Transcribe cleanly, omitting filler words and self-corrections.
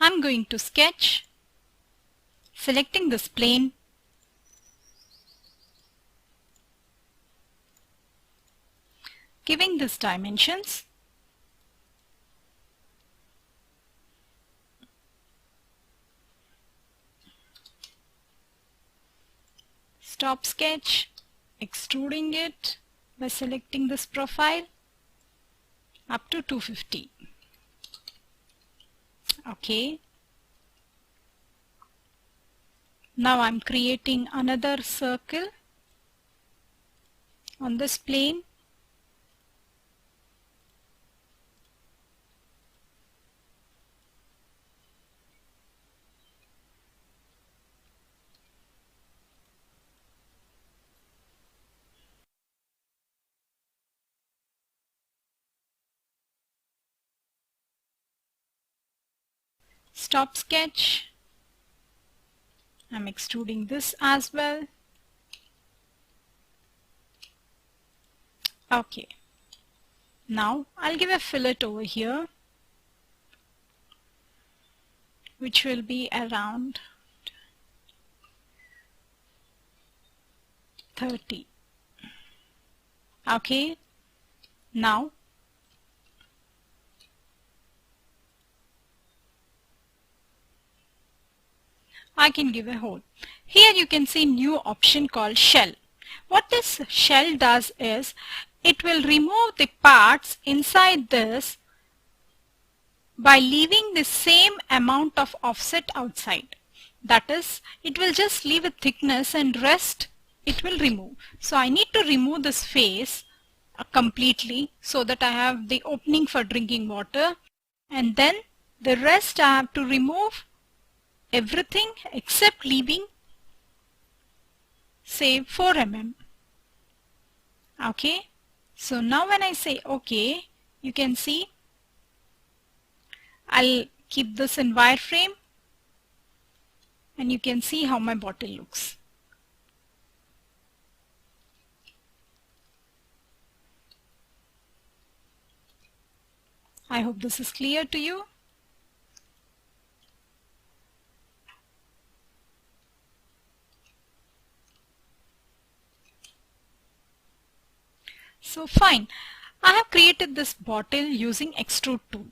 I'm going to sketch, selecting this plane, giving this dimensions, stop sketch, extruding it by selecting this profile up to 250. Okay. Now I'm creating another circle on this plane. Stop sketch. I'm extruding this as well. Okay. Now I'll give a fillet over here, which will be around 30. Okay. Now I can give a hole. Here you can see new option called shell. What this shell does is it will remove the parts inside this by leaving the same amount of offset outside. That is, it will just leave a thickness and rest it will remove. So I need to remove this face completely so that I have the opening for drinking water, and then the rest I have to remove everything except leaving say 4 mm. Okay, so now when I say OK, you can see I'll keep this in wireframe and you can see how my bottle looks. I hope this is clear to you. So fine, I have created this bottle using Extrude tool.